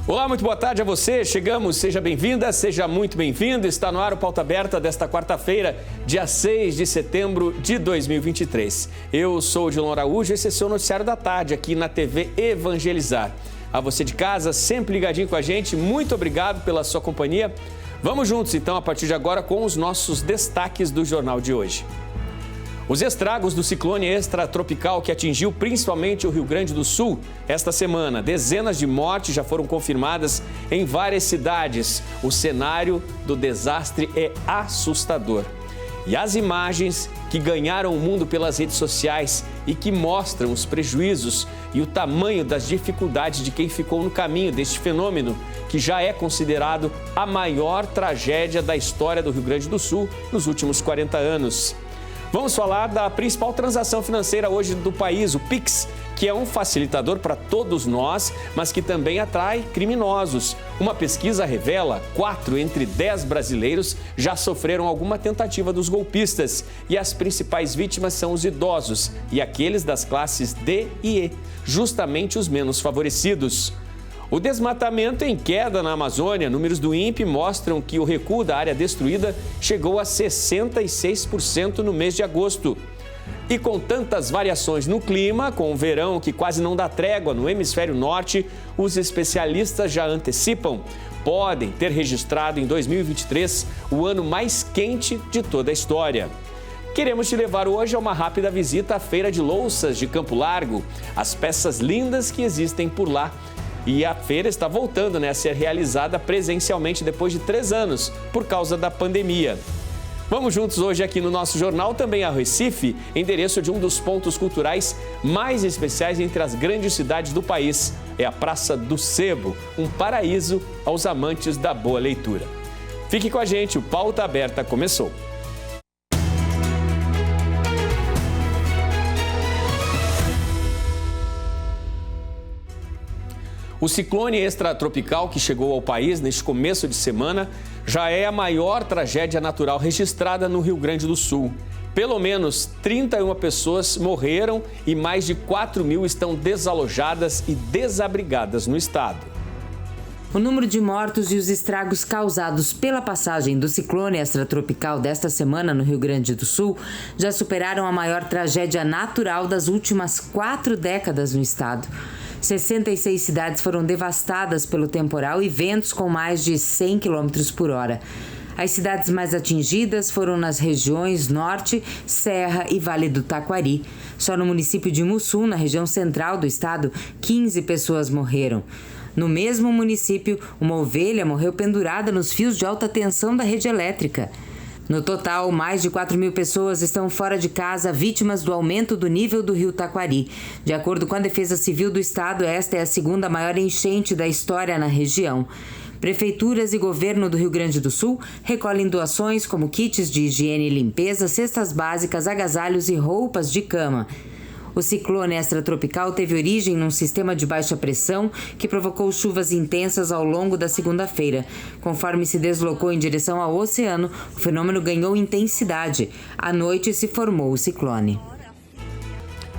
Olá, muito boa tarde a você. Chegamos, seja bem-vinda, seja muito bem-vindo. Está no ar o Pauta Aberta desta quarta-feira, dia 6 de setembro de 2023. Eu sou o Dilon Araújo e esse é o seu noticiário da tarde aqui na TV Evangelizar. A você de casa, sempre ligadinho com a gente, muito obrigado pela sua companhia. Vamos juntos, então, a partir de agora com os nossos destaques do jornal de hoje. Os estragos do ciclone extratropical que atingiu principalmente o Rio Grande do Sul esta semana. Dezenas de mortes já foram confirmadas em várias cidades. O cenário do desastre é assustador. E as imagens que ganharam o mundo pelas redes sociais e que mostram os prejuízos e o tamanho das dificuldades de quem ficou no caminho deste fenômeno, que já é considerado a maior tragédia da história do Rio Grande do Sul nos últimos 40 anos. Vamos falar da principal transação financeira hoje do país, o Pix, que é um facilitador para todos nós, mas que também atrai criminosos. Uma pesquisa revela 4 entre 10 brasileiros já sofreram alguma tentativa dos golpistas. E as principais vítimas são os idosos e aqueles das classes D e E, justamente os menos favorecidos. O desmatamento em queda na Amazônia, números do INPE mostram que o recuo da área destruída chegou a 66% no mês de agosto. E com tantas variações no clima, com o verão que quase não dá trégua no hemisfério norte, os especialistas já antecipam, podem ter registrado em 2023 o ano mais quente de toda a história. Queremos te levar hoje a uma rápida visita à Feira de Louças de Campo Largo, as peças lindas que existem por lá. E a feira está voltando a ser realizada presencialmente depois de 3 anos, por causa da pandemia. Vamos juntos hoje aqui no nosso jornal, também a Recife, endereço de um dos pontos culturais mais especiais entre as grandes cidades do país. É a Praça do Sebo, um paraíso aos amantes da boa leitura. Fique com a gente, o Pauta Aberta começou. O ciclone extratropical que chegou ao país neste começo de semana já é a maior tragédia natural registrada no Rio Grande do Sul. Pelo menos 31 pessoas morreram e mais de 4 mil estão desalojadas e desabrigadas no estado. O número de mortos e os estragos causados pela passagem do ciclone extratropical desta semana no Rio Grande do Sul já superaram a maior tragédia natural das últimas 4 décadas no estado. 66 cidades foram devastadas pelo temporal e ventos com mais de 100 km por hora. As cidades mais atingidas foram nas regiões Norte, Serra e Vale do Taquari. Só no município de Mussum, na região central do estado, 15 pessoas morreram. No mesmo município, uma ovelha morreu pendurada nos fios de alta tensão da rede elétrica. No total, mais de 4 mil pessoas estão fora de casa vítimas do aumento do nível do rio Taquari. De acordo com a Defesa Civil do Estado, esta é a segunda maior enchente da história na região. Prefeituras e governo do Rio Grande do Sul recolhem doações como kits de higiene e limpeza, cestas básicas, agasalhos e roupas de cama. O ciclone extratropical teve origem num sistema de baixa pressão que provocou chuvas intensas ao longo da segunda-feira. Conforme se deslocou em direção ao oceano, o fenômeno ganhou intensidade. À noite se formou o ciclone.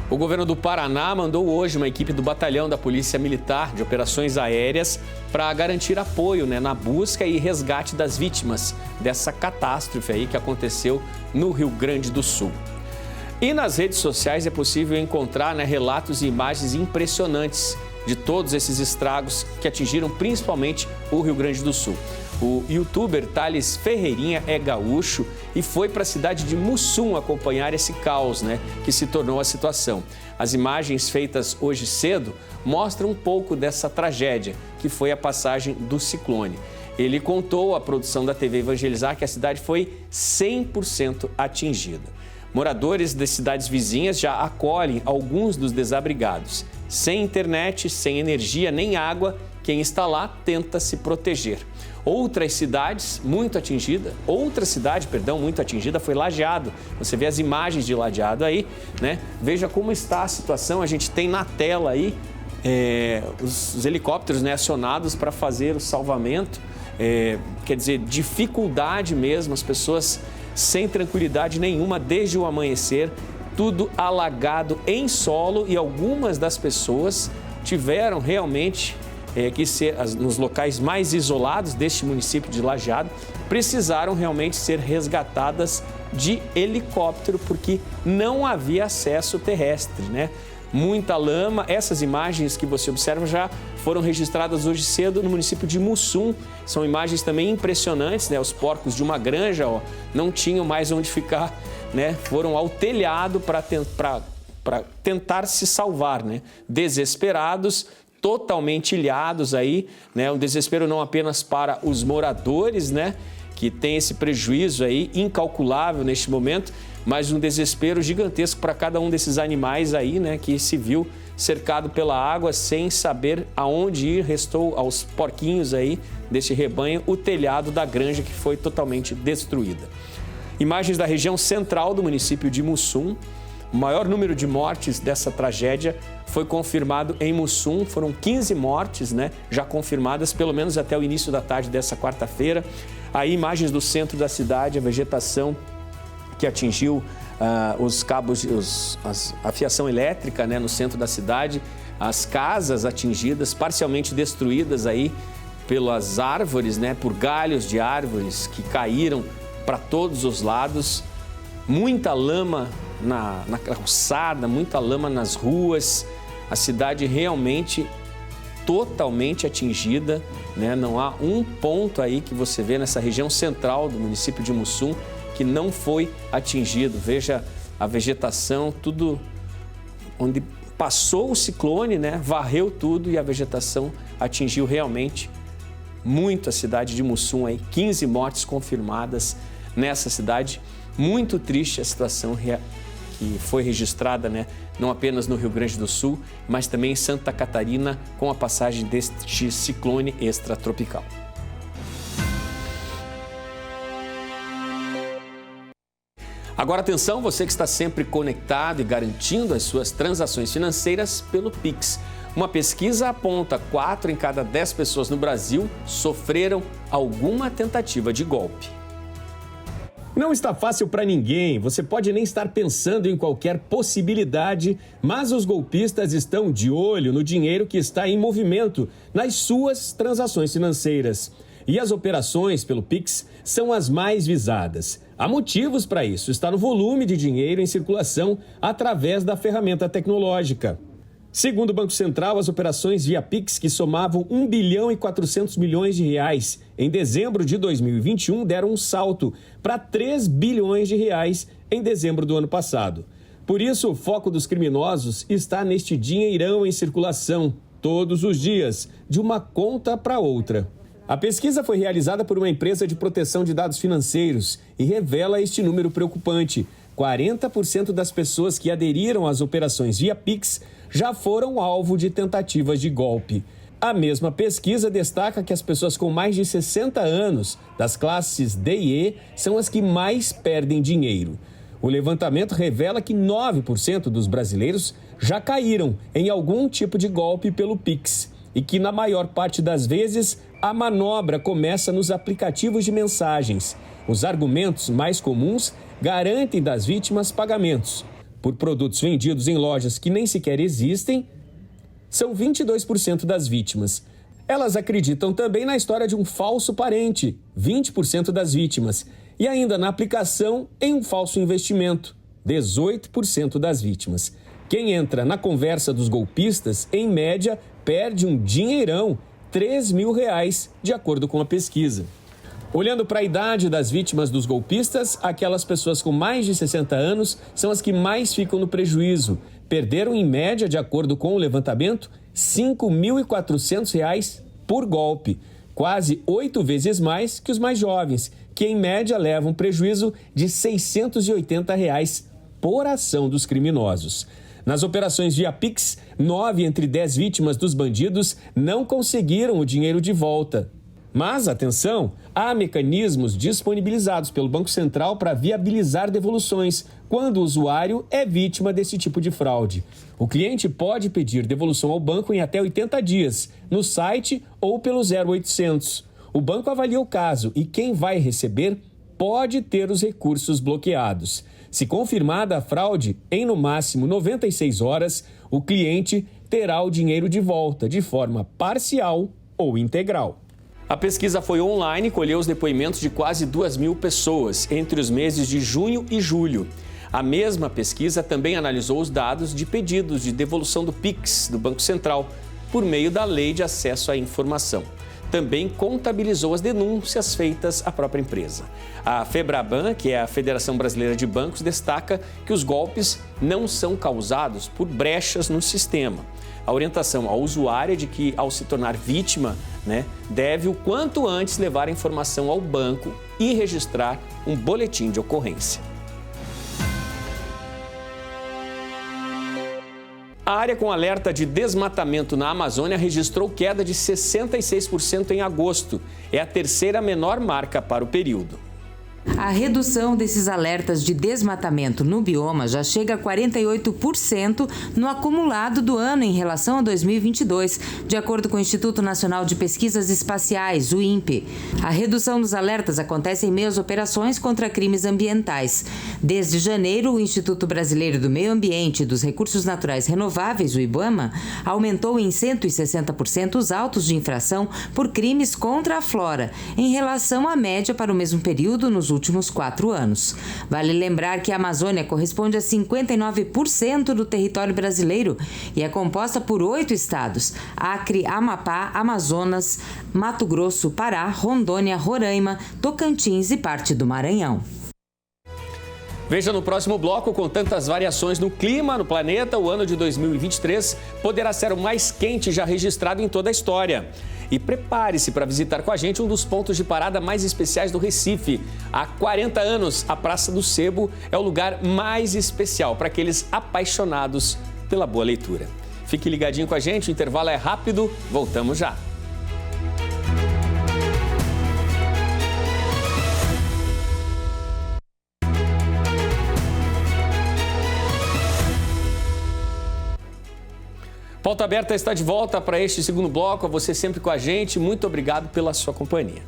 O governo do Paraná mandou hoje uma equipe do Batalhão da Polícia Militar de Operações Aéreas para garantir apoio na busca e resgate das vítimas dessa catástrofe aí que aconteceu no Rio Grande do Sul. E nas redes sociais é possível encontrar relatos e imagens impressionantes de todos esses estragos que atingiram principalmente o Rio Grande do Sul. O youtuber Thales Ferreirinha é gaúcho e foi para a cidade de Mussum acompanhar esse caos que se tornou a situação. As imagens feitas hoje cedo mostram um pouco dessa tragédia, que foi a passagem do ciclone. Ele contou à produção da TV Evangelizar que a cidade foi 100% atingida. Moradores das cidades vizinhas já acolhem alguns dos desabrigados. Sem internet, sem energia nem água, quem está lá tenta se proteger. Outra cidade muito atingida foi Lajeado. Você vê as imagens de Lajeado aí, Veja como está a situação. A gente tem na tela aí os helicópteros acionados para fazer o salvamento. Quer dizer, dificuldade mesmo, as pessoas sem tranquilidade nenhuma desde o amanhecer, tudo alagado em solo e algumas das pessoas tiveram realmente nos locais mais isolados deste município de Lajeado, precisaram realmente ser resgatadas de helicóptero, porque não havia acesso terrestre, né? Muita lama. Essas imagens que você observa já foram registradas hoje cedo no município de Mussum. São imagens também impressionantes, né? Os porcos de uma granja, não tinham mais onde ficar, né? Foram ao telhado para tentar se salvar, né? Desesperados, totalmente ilhados aí, né? Um desespero não apenas para os moradores, né? Que tem esse prejuízo aí incalculável neste momento, mas um desespero gigantesco para cada um desses animais aí, né? Que se viu cercado pela água sem saber aonde ir. Restou aos porquinhos aí deste rebanho o telhado da granja, que foi totalmente destruída. Imagens da região central do município de Mussum. O maior número de mortes dessa tragédia foi confirmado em Mussum. Foram 15 mortes, né, já confirmadas, pelo menos até o início da tarde dessa quarta-feira. Aí imagens do centro da cidade, a vegetação que atingiu os cabos, a fiação elétrica, né, no centro da cidade, as casas atingidas, parcialmente destruídas aí pelas árvores, né, por galhos de árvores que caíram para todos os lados, muita lama na calçada, muita lama nas ruas, a cidade realmente totalmente atingida, né? Não há um ponto aí que você vê nessa região central do município de Mussum que não foi atingido. Veja a vegetação, tudo onde passou o ciclone, né? Varreu tudo e a vegetação atingiu realmente muito a cidade de Mussum aí, 15 mortes confirmadas nessa cidade. Muito triste a situação que foi registrada, né, não apenas no Rio Grande do Sul, mas também em Santa Catarina, com a passagem deste ciclone extratropical. Agora atenção, você que está sempre conectado e garantindo as suas transações financeiras pelo Pix. Uma pesquisa aponta 4 em cada 10 pessoas no Brasil sofreram alguma tentativa de golpe. Não está fácil para ninguém, você pode nem estar pensando em qualquer possibilidade, mas os golpistas estão de olho no dinheiro que está em movimento nas suas transações financeiras. E as operações pelo Pix são as mais visadas. Há motivos para isso, está no volume de dinheiro em circulação através da ferramenta tecnológica. Segundo o Banco Central, as operações via Pix, que somavam 1 bilhão e 400 milhões de reais em dezembro de 2021, deram um salto para 3 bilhões de reais em dezembro do ano passado. Por isso, o foco dos criminosos está neste dinheirão em circulação, todos os dias, de uma conta para outra. A pesquisa foi realizada por uma empresa de proteção de dados financeiros e revela este número preocupante. 40% das pessoas que aderiram às operações via Pix já foram alvo de tentativas de golpe. A mesma pesquisa destaca que as pessoas com mais de 60 anos, das classes D e E, são as que mais perdem dinheiro. O levantamento revela que 9% dos brasileiros já caíram em algum tipo de golpe pelo Pix e que, na maior parte das vezes, a manobra começa nos aplicativos de mensagens. Os argumentos mais comuns garantem das vítimas pagamentos por produtos vendidos em lojas que nem sequer existem. São 22% das vítimas. Elas acreditam também na história de um falso parente, 20% das vítimas. E ainda na aplicação em um falso investimento, 18% das vítimas. Quem entra na conversa dos golpistas, em média, perde um dinheirão, R$3 mil, de acordo com a pesquisa. Olhando para a idade das vítimas dos golpistas, aquelas pessoas com mais de 60 anos são as que mais ficam no prejuízo. Perderam, em média, de acordo com o levantamento, R$ 5.400 por golpe. Quase 8 vezes mais que os mais jovens, que em média levam prejuízo de R$ 680 por ação dos criminosos. Nas operações via Pix, 9 entre 10 vítimas dos bandidos não conseguiram o dinheiro de volta. Mas, atenção, há mecanismos disponibilizados pelo Banco Central para viabilizar devoluções quando o usuário é vítima desse tipo de fraude. O cliente pode pedir devolução ao banco em até 80 dias, no site ou pelo 0800. O banco avalia o caso e quem vai receber pode ter os recursos bloqueados. Se confirmada a fraude, em no máximo 96 horas, o cliente terá o dinheiro de volta, de forma parcial ou integral. A pesquisa foi online e colheu os depoimentos de quase 2.000 pessoas entre os meses de junho e julho. A mesma pesquisa também analisou os dados de pedidos de devolução do PIX do Banco Central por meio da Lei de Acesso à Informação. Também contabilizou as denúncias feitas à própria empresa. A FEBRABAN, que é a Federação Brasileira de Bancos, destaca que os golpes não são causados por brechas no sistema. A orientação ao usuário é de que, ao se tornar vítima, deve o quanto antes levar a informação ao banco e registrar um boletim de ocorrência. A área com alerta de desmatamento na Amazônia registrou queda de 66% em agosto. É a terceira menor marca para o período. A redução desses alertas de desmatamento no bioma já chega a 48% no acumulado do ano em relação a 2022, de acordo com o Instituto Nacional de Pesquisas Espaciais, o INPE. A redução dos alertas acontece em meio às operações contra crimes ambientais. Desde janeiro, o Instituto Brasileiro do Meio Ambiente e dos Recursos Naturais Renováveis, o IBAMA, aumentou em 160% os autos de infração por crimes contra a flora, em relação à média para o mesmo período nos últimos 4 anos. Vale lembrar que a Amazônia corresponde a 59% do território brasileiro e é composta por 8 estados: Acre, Amapá, Amazonas, Mato Grosso, Pará, Rondônia, Roraima, Tocantins e parte do Maranhão. Veja no próximo bloco, com tantas variações no clima no planeta, o ano de 2023 poderá ser o mais quente já registrado em toda a história. E prepare-se para visitar com a gente um dos pontos de parada mais especiais do Recife. Há 40 anos, a Praça do Sebo é o lugar mais especial para aqueles apaixonados pela boa leitura. Fique ligadinho com a gente, o intervalo é rápido, voltamos já. Pauta Aberta está de volta para este segundo bloco. A você sempre com a gente. Muito obrigado pela sua companhia.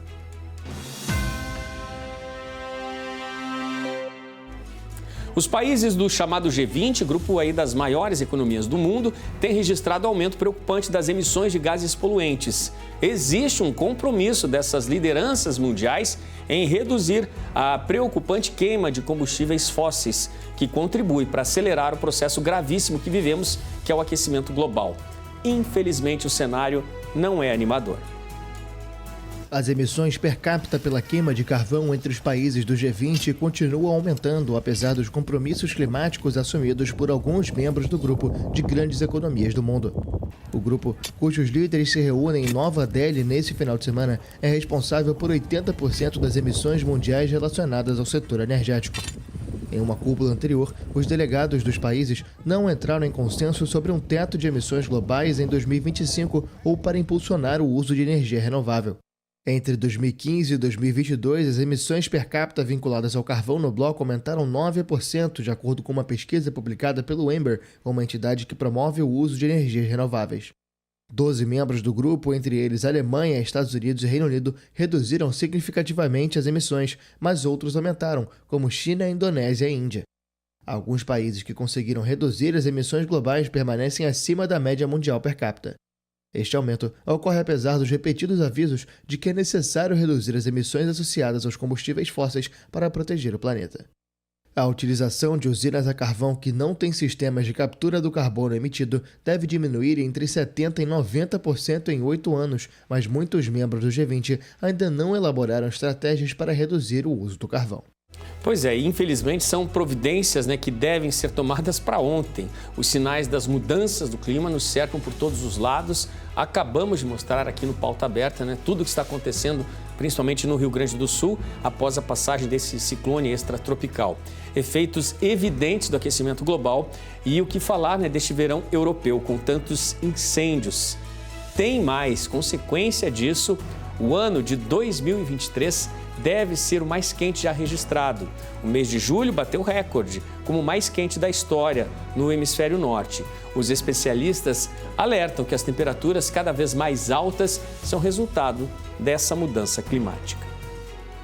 Os países do chamado G20, grupo aí das maiores economias do mundo, têm registrado aumento preocupante das emissões de gases poluentes. Existe um compromisso dessas lideranças mundiais em reduzir a preocupante queima de combustíveis fósseis, que contribui para acelerar o processo gravíssimo que vivemos, que é o aquecimento global. Infelizmente, o cenário não é animador. As emissões per capita pela queima de carvão entre os países do G20 continuam aumentando, apesar dos compromissos climáticos assumidos por alguns membros do grupo de grandes economias do mundo. O grupo, cujos líderes se reúnem em Nova Delhi nesse final de semana, é responsável por 80% das emissões mundiais relacionadas ao setor energético. Em uma cúpula anterior, os delegados dos países não entraram em consenso sobre um teto de emissões globais em 2025 ou para impulsionar o uso de energia renovável. Entre 2015 e 2022, as emissões per capita vinculadas ao carvão no bloco aumentaram 9%, de acordo com uma pesquisa publicada pelo Ember, uma entidade que promove o uso de energias renováveis. 12 membros do grupo, entre eles Alemanha, Estados Unidos e Reino Unido, reduziram significativamente as emissões, mas outros aumentaram, como China, Indonésia e Índia. Alguns países que conseguiram reduzir as emissões globais permanecem acima da média mundial per capita. Este aumento ocorre apesar dos repetidos avisos de que é necessário reduzir as emissões associadas aos combustíveis fósseis para proteger o planeta. A utilização de usinas a carvão que não têm sistemas de captura do carbono emitido deve diminuir entre 70% e 90% em 8 anos, mas muitos membros do G20 ainda não elaboraram estratégias para reduzir o uso do carvão. Pois é, infelizmente são providências que devem ser tomadas para ontem. Os sinais das mudanças do clima nos cercam por todos os lados. Acabamos de mostrar aqui no Pauta Aberta tudo o que está acontecendo, principalmente no Rio Grande do Sul, após a passagem desse ciclone extratropical. Efeitos evidentes do aquecimento global e o que falar deste verão europeu com tantos incêndios. Tem mais, consequência disso, o ano de 2023 deve ser o mais quente já registrado. O mês de julho bateu recorde como o mais quente da história no hemisfério norte. Os especialistas alertam que as temperaturas cada vez mais altas são resultado dessa mudança climática.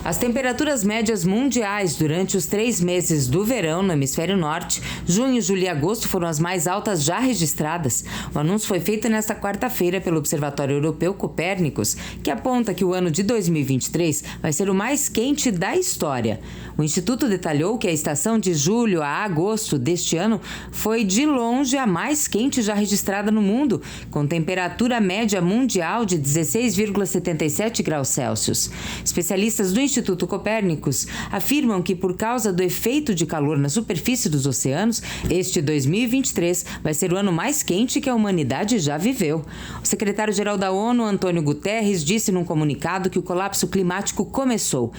As temperaturas médias mundiais durante os 3 meses do verão no hemisfério norte, junho, julho e agosto, foram as mais altas já registradas. O anúncio foi feito nesta quarta-feira pelo Observatório Europeu Copérnicos, que aponta que o ano de 2023 vai ser o mais quente da história. O Instituto detalhou que a estação de julho a agosto deste ano foi de longe a mais quente já registrada no mundo, com temperatura média mundial de 16,77 graus Celsius. Especialistas do Instituto Copérnicos afirmam que, por causa do efeito de calor na superfície dos oceanos, este 2023 vai ser o ano mais quente que a humanidade já viveu. O secretário-geral da ONU, Antônio Guterres, disse num comunicado que o colapso climático começou.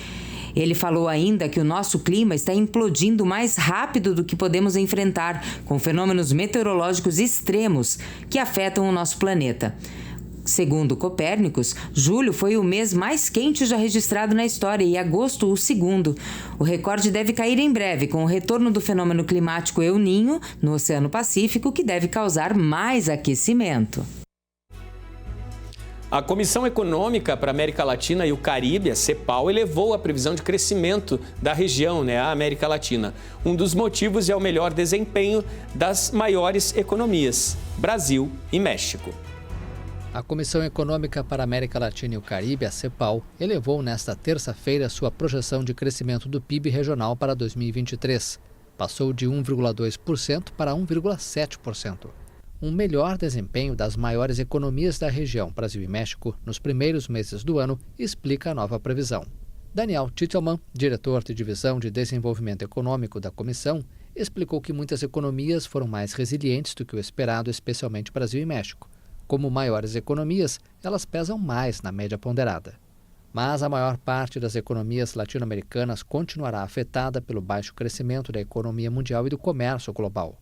Ele falou ainda que o nosso clima está implodindo mais rápido do que podemos enfrentar, com fenômenos meteorológicos extremos que afetam o nosso planeta. Segundo Copérnicos, julho foi o mês mais quente já registrado na história e agosto o segundo. O recorde deve cair em breve, com o retorno do fenômeno climático El Niño no Oceano Pacífico, que deve causar mais aquecimento. A Comissão Econômica para a América Latina e o Caribe, a CEPAL, elevou a previsão de crescimento da região, a América Latina. Um dos motivos é o melhor desempenho das maiores economias, Brasil e México. A Comissão Econômica para a América Latina e o Caribe, a CEPAL, elevou nesta terça-feira sua projeção de crescimento do PIB regional para 2023. Passou de 1,2% para 1,7%. Um melhor desempenho das maiores economias da região, Brasil e México, nos primeiros meses do ano, explica a nova previsão. Daniel Titelman, diretor de Divisão de Desenvolvimento Econômico da Comissão, explicou que muitas economias foram mais resilientes do que o esperado, especialmente Brasil e México. Como maiores economias, elas pesam mais na média ponderada. Mas a maior parte das economias latino-americanas continuará afetada pelo baixo crescimento da economia mundial e do comércio global.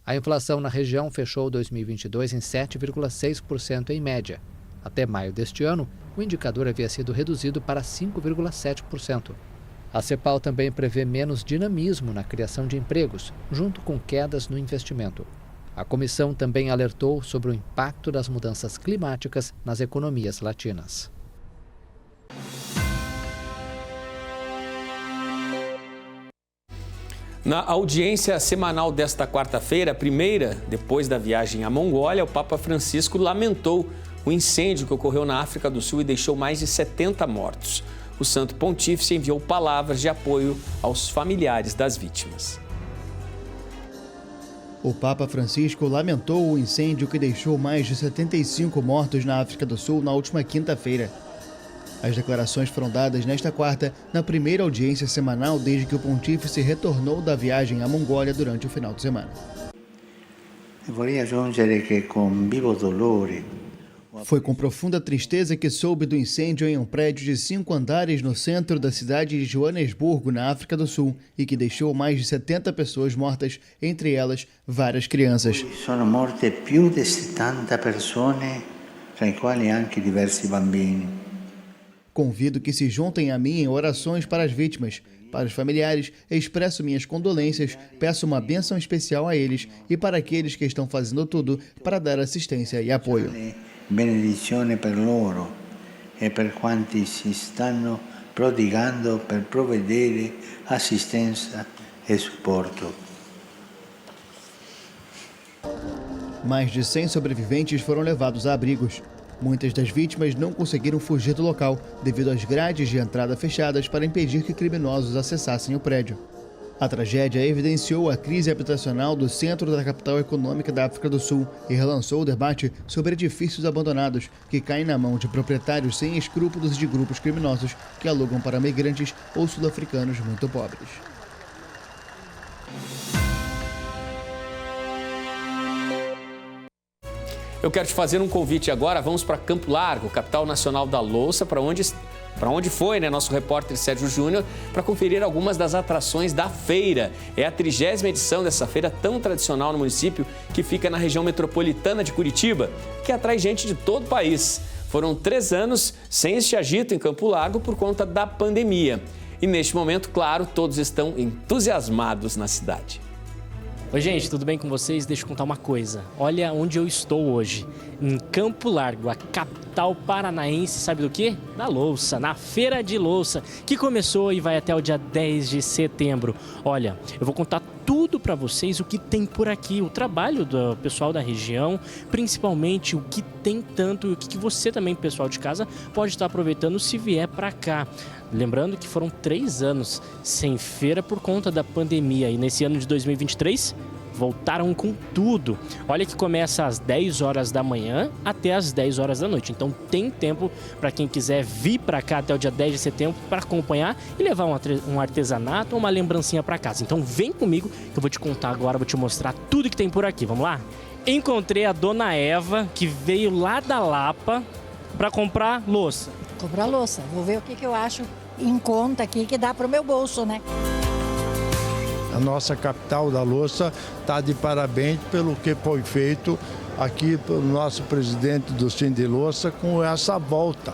A inflação na região fechou 2022 em 7,6% em média. Até maio deste ano, o indicador havia sido reduzido para 5,7%. A CEPAL também prevê menos dinamismo na criação de empregos, junto com quedas no investimento. A comissão também alertou sobre o impacto das mudanças climáticas nas economias latinas. Na audiência semanal desta quarta-feira, a primeira depois da viagem à Mongólia, o Papa Francisco lamentou o incêndio que ocorreu na África do Sul e deixou mais de 70 mortos. O Santo Pontífice enviou palavras de apoio aos familiares das vítimas. O Papa Francisco lamentou o incêndio que deixou mais de 75 mortos na África do Sul na última quinta-feira. As declarações foram dadas nesta quarta, na primeira audiência semanal desde que o pontífice retornou da viagem à Mongólia durante o final de semana. Foi com profunda tristeza que soube do incêndio em um prédio de 5 andares no centro da cidade de Joanesburgo, na África do Sul, e que deixou mais de 70 pessoas mortas, entre elas várias crianças. Sono morte più di 70 persone, tra i quali anche diversi bambini. Convido que se juntem a mim em orações para as vítimas. Para os familiares, expresso minhas condolências, peço uma bênção especial a eles e para aqueles que estão fazendo tudo para dar assistência e apoio. Benedizione per loro e per quanti si stanno prodigando per provvedere assistenza e supporto. Mais de 100 sobreviventes foram levados a abrigos. Muitas das vítimas não conseguiram fugir do local devido às grades de entrada fechadas para impedir que criminosos acessassem o prédio. A tragédia evidenciou a crise habitacional do centro da capital econômica da África do Sul e relançou o debate sobre edifícios abandonados que caem na mão de proprietários sem escrúpulos e de grupos criminosos que alugam para migrantes ou sul-africanos muito pobres. Eu quero te fazer um convite agora. Vamos para Campo Largo, capital nacional da louça, para onde foi, nosso repórter Sérgio Júnior, para conferir algumas das atrações da feira. É a 30ª edição dessa feira tão tradicional no município, que fica na região metropolitana de Curitiba, que atrai gente de todo o país. Foram 3 anos sem este agito em Campo Largo por conta da pandemia. E neste momento, claro, todos estão entusiasmados na cidade. Oi gente, tudo bem com vocês? Deixa eu contar uma coisa. Olha onde eu estou hoje, em Campo Largo, a capital paranaense, sabe do quê? Da louça, na Feira de Louça, que começou e vai até o dia 10 de setembro. Olha, eu vou contar tudo para vocês o que tem por aqui, o trabalho do pessoal da região, principalmente o que tem tanto e o que você também, pessoal de casa, pode estar aproveitando se vier para cá. Lembrando que foram 3 anos sem feira por conta da pandemia e nesse ano de 2023 voltaram com tudo. Olha que começa às 10 horas da manhã até às 10 horas da noite. Então tem tempo para quem quiser vir para cá até o dia 10 de setembro para acompanhar e levar um artesanato ou uma lembrancinha para casa. Então vem comigo que eu vou te contar agora, vou te mostrar tudo que tem por aqui. Vamos lá? Encontrei a dona Eva, que veio lá da Lapa para comprar louça. Comprar louça. Vou ver o que eu acho em conta aqui que dá para o meu bolso, né? A nossa capital da louça está de parabéns pelo que foi feito aqui pelo nosso presidente do Cindy Louça com essa volta,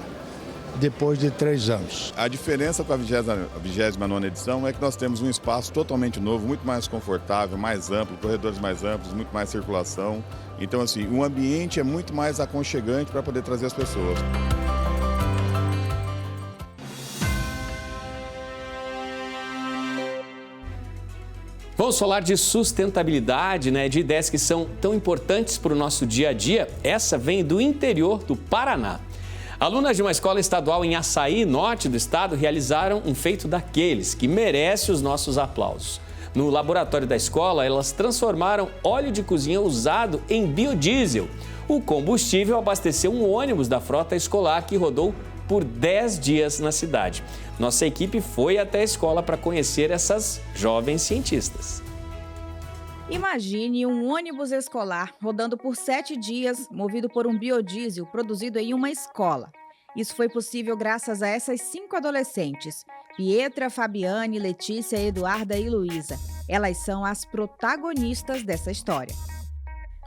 depois de 3 anos. A diferença com a 29ª edição é que nós temos um espaço totalmente novo, muito mais confortável, mais amplo, corredores mais amplos, muito mais circulação. Então, assim, o ambiente é muito mais aconchegante para poder trazer as pessoas. Vamos falar de sustentabilidade, de ideias que são tão importantes para o nosso dia a dia. Essa vem do interior do Paraná. Alunas de uma escola estadual em Açaí, norte do estado, realizaram um feito daqueles que merece os nossos aplausos. No laboratório da escola, elas transformaram óleo de cozinha usado em biodiesel. O combustível abasteceu um ônibus da frota escolar que rodou por 10 dias na cidade. Nossa equipe foi até a escola para conhecer essas jovens cientistas. Imagine um ônibus escolar rodando por 7 dias, movido por um biodiesel produzido em uma escola. Isso foi possível graças a essas 5 adolescentes, Pietra, Fabiane, Letícia, Eduarda e Luísa. Elas são as protagonistas dessa história.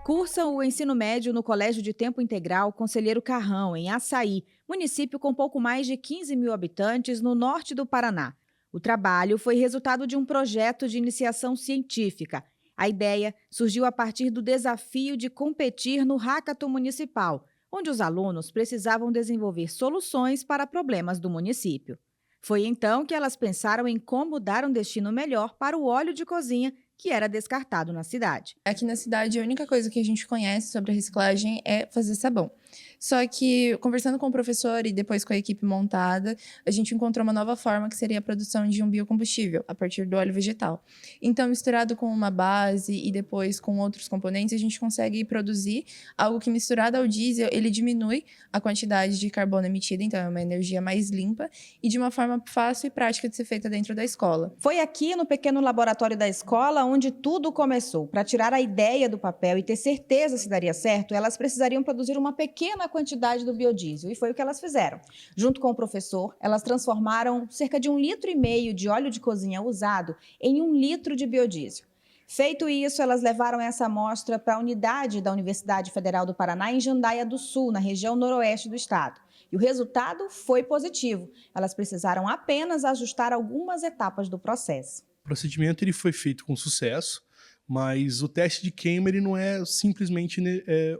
Cursam o ensino médio no Colégio de Tempo Integral Conselheiro Carrão, em Açaí, município com pouco mais de 15 mil habitantes no norte do Paraná. O trabalho foi resultado de um projeto de iniciação científica. A ideia surgiu a partir do desafio de competir no Hackathon Municipal, onde os alunos precisavam desenvolver soluções para problemas do município. Foi então que elas pensaram em como dar um destino melhor para o óleo de cozinha que era descartado na cidade. Aqui na cidade, a única coisa que a gente conhece sobre a reciclagem é fazer sabão. Só que, conversando com o professor e depois com a equipe montada, a gente encontrou uma nova forma que seria a produção de um biocombustível, a partir do óleo vegetal. Então, misturado com uma base e depois com outros componentes, a gente consegue produzir algo que, misturado ao diesel, ele diminui a quantidade de carbono emitida, então é uma energia mais limpa e de uma forma fácil e prática de ser feita dentro da escola. Foi aqui no pequeno laboratório da escola onde tudo começou. Para tirar a ideia do papel e ter certeza se daria certo, elas precisariam produzir uma pequena quantidade do biodiesel, e foi o que elas fizeram. Junto com o professor, elas transformaram cerca de 1,5 litro de óleo de cozinha usado em 1 litro de biodiesel. Feito isso, elas levaram essa amostra para a unidade da Universidade Federal do Paraná em Jandaia do Sul, na região noroeste do estado. E o resultado foi positivo. Elas precisaram apenas ajustar algumas etapas do processo. O procedimento ele foi feito com sucesso, mas o teste de queima ele não é simplesmente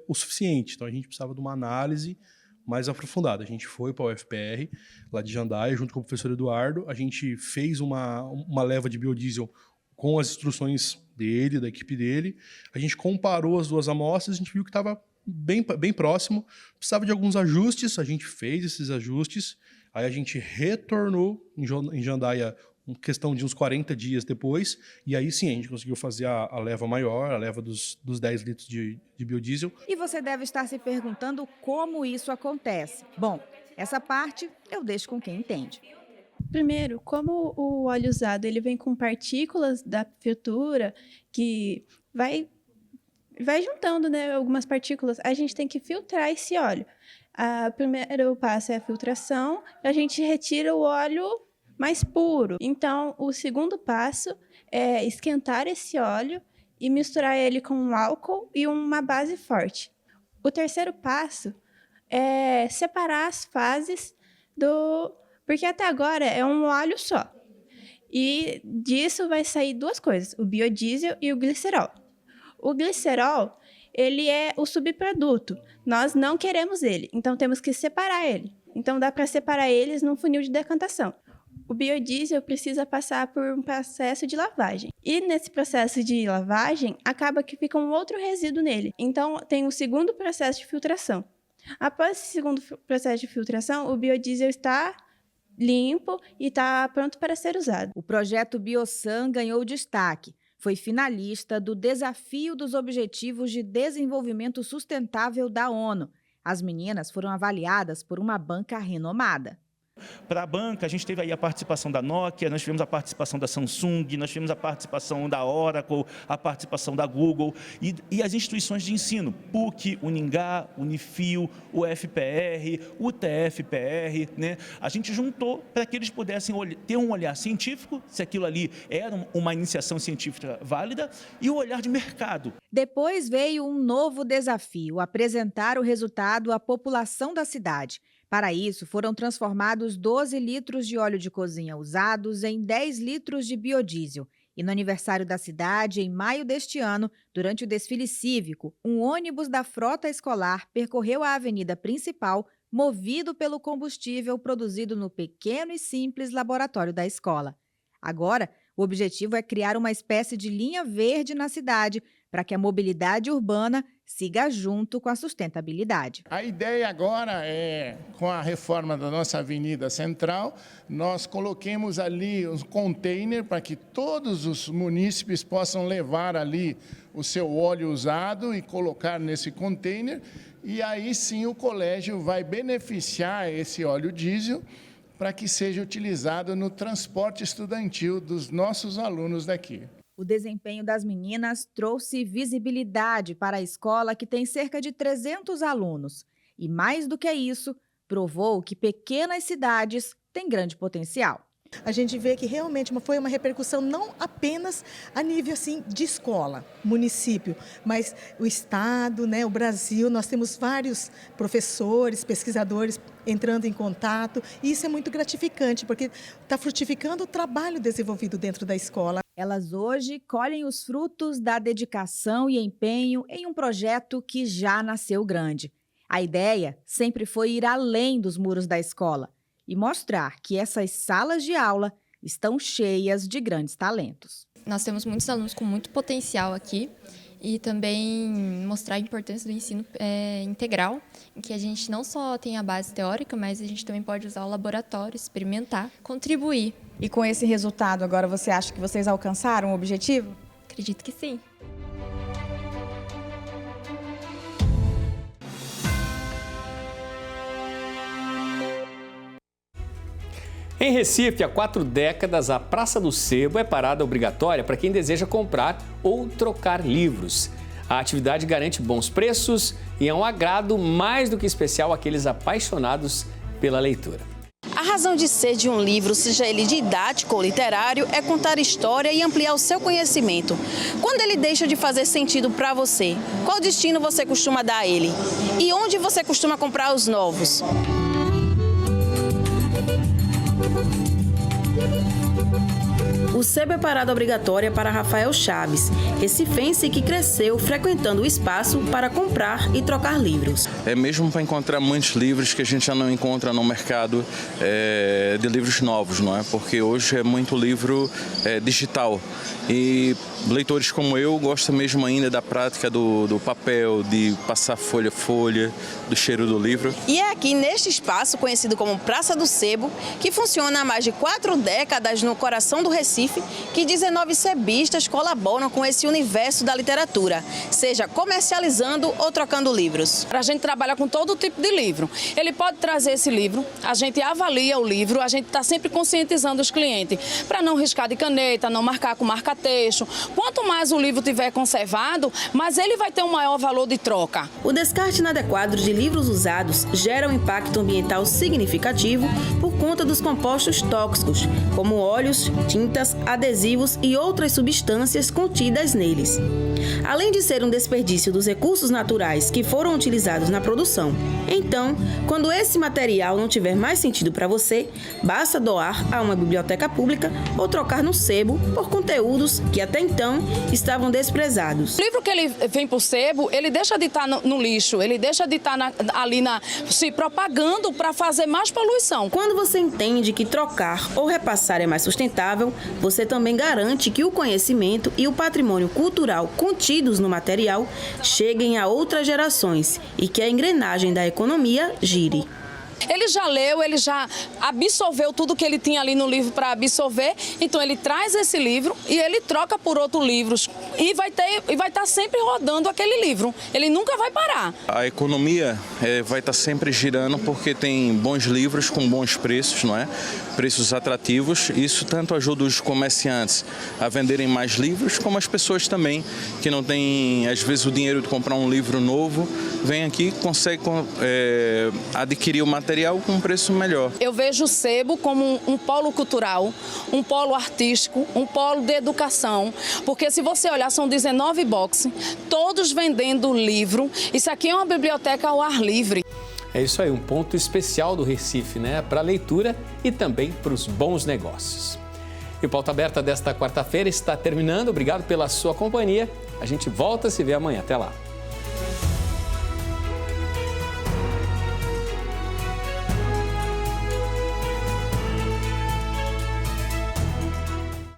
o suficiente. Então a gente precisava de uma análise mais aprofundada. A gente foi para a UFPR, lá de Jandaia, junto com o professor Eduardo. A gente fez uma leva de biodiesel com as instruções dele, da equipe dele. A gente comparou as 2 amostras, a gente viu que estava bem próximo. Precisava de alguns ajustes, a gente fez esses ajustes. Aí a gente retornou em Jandaia questão de uns 40 dias depois, e aí sim a gente conseguiu fazer a leva maior, a leva dos 10 litros de biodiesel. E você deve estar se perguntando como isso acontece. Bom, essa parte eu deixo com quem entende. Primeiro, como o óleo usado ele vem com partículas da fritura que vai juntando, algumas partículas, a gente tem que filtrar esse óleo. O primeiro passo é a filtração, a gente retira o óleo mais puro. Então, o segundo passo é esquentar esse óleo e misturar ele com um álcool e uma base forte. O terceiro passo é separar as fases porque até agora é um óleo só. E disso vai sair duas coisas, o biodiesel e o glicerol. O glicerol, ele é o subproduto. Nós não queremos ele, então temos que separar ele. Então dá para separar eles num funil de decantação. O biodiesel precisa passar por um processo de lavagem. E nesse processo de lavagem, acaba que fica um outro resíduo nele. Então tem um segundo processo de filtração. Após esse segundo processo de filtração, o biodiesel está limpo e está pronto para ser usado. O projeto Biosan ganhou destaque. Foi finalista do Desafio dos Objetivos de Desenvolvimento Sustentável da ONU. As meninas foram avaliadas por uma banca renomada. Para a banca, a gente teve aí a participação da Nokia, nós tivemos a participação da Samsung, nós tivemos a participação da Oracle, a participação da Google e as instituições de ensino, PUC, Uningá, Unifil, o FPR, o TFPR, né? A gente juntou para que eles pudessem ter um olhar científico, se aquilo ali era uma iniciação científica válida, e o olhar de mercado. Depois veio um novo desafio, apresentar o resultado à população da cidade. Para isso, foram transformados 12 litros de óleo de cozinha usados em 10 litros de biodiesel. E no aniversário da cidade, em maio deste ano, durante o desfile cívico, um ônibus da frota escolar percorreu a avenida principal, movido pelo combustível produzido no pequeno e simples laboratório da escola. Agora, o objetivo é criar uma espécie de linha verde na cidade, para que a mobilidade urbana siga junto com a sustentabilidade. A ideia agora é, com a reforma da nossa Avenida Central, nós coloquemos ali um container para que todos os munícipes possam levar ali o seu óleo usado e colocar nesse container, e aí sim o colégio vai beneficiar esse óleo diesel para que seja utilizado no transporte estudantil dos nossos alunos daqui. O desempenho das meninas trouxe visibilidade para a escola, que tem cerca de 300 alunos. E mais do que isso, provou que pequenas cidades têm grande potencial. A gente vê que realmente foi uma repercussão não apenas a nível assim, de escola, município, mas o Estado, né, o Brasil. Nós temos vários professores, pesquisadores entrando em contato, e isso é muito gratificante, porque está frutificando o trabalho desenvolvido dentro da escola. Elas hoje colhem os frutos da dedicação e empenho em um projeto que já nasceu grande. A ideia sempre foi ir além dos muros da escola e mostrar que essas salas de aula estão cheias de grandes talentos. Nós temos muitos alunos com muito potencial aqui e também mostrar a importância do ensino integral, em que a gente não só tem a base teórica, mas a gente também pode usar o laboratório, experimentar, contribuir. E com esse resultado, agora você acha que vocês alcançaram o objetivo? Acredito que sim. Em Recife, há 4 décadas, a Praça do Sebo é parada obrigatória para quem deseja comprar ou trocar livros. A atividade garante bons preços e é um agrado mais do que especial àqueles apaixonados pela leitura. A razão de ser de um livro, seja ele didático ou literário, é contar história e ampliar o seu conhecimento. Quando ele deixa de fazer sentido para você, qual destino você costuma dar a ele? E onde você costuma comprar os novos? O Sebo é parada obrigatória para Rafael Chaves, recifense que cresceu frequentando o espaço para comprar e trocar livros. É mesmo para encontrar muitos livros que a gente já não encontra no mercado de livros novos, não é? Porque hoje é muito livro digital e leitores como eu gostam mesmo ainda da prática do papel, de passar folha a folha, do cheiro do livro. E é aqui neste espaço, conhecido como Praça do Sebo, que funciona há mais de 4 décadas no coração do Recife, que 19 sebistas colaboram com esse universo da literatura, seja comercializando ou trocando livros. A gente trabalha com todo tipo de livro. Ele pode trazer esse livro, a gente avalia o livro, a gente está sempre conscientizando os clientes para não riscar de caneta, não marcar com marca-texto. Quanto mais o livro tiver conservado, mais ele vai ter um maior valor de troca. O descarte inadequado de livros usados gera um impacto ambiental significativo por conta dos compostos tóxicos, como óleos, tintas, adesivos e outras substâncias contidas neles. Além de ser um desperdício dos recursos naturais que foram utilizados na produção. Então, quando esse material não tiver mais sentido para você, basta doar a uma biblioteca pública ou trocar no sebo por conteúdos que até então estavam desprezados. O livro que ele vem por sebo, ele deixa de estar no lixo, ele deixa de estar se propagando para fazer mais poluição. Quando você entende que trocar ou repassar é mais sustentável, você também garante que o conhecimento e o patrimônio cultural contidos no material cheguem a outras gerações e que a engrenagem da economia gire. Ele já leu, ele já absorveu tudo que ele tinha ali no livro para absorver, então ele traz esse livro e ele troca por outros livros e vai estar sempre rodando aquele livro, ele nunca vai parar. A economia vai estar sempre girando porque tem bons livros com bons preços, não é? Preços atrativos. Isso tanto ajuda os comerciantes a venderem mais livros, como as pessoas também, que não têm, às vezes, o dinheiro de comprar um livro novo, vem aqui e consegue adquirir o material com um preço melhor. Eu vejo o sebo como um polo cultural, um polo artístico, um polo de educação, porque se você olhar, são 19 boxes, todos vendendo livro. Isso aqui é uma biblioteca ao ar livre. É isso aí, um ponto especial do Recife, né? Para a leitura e também para os bons negócios. E o Pauta Aberta desta quarta-feira está terminando. Obrigado pela sua companhia. A gente volta a se ver amanhã. Até lá.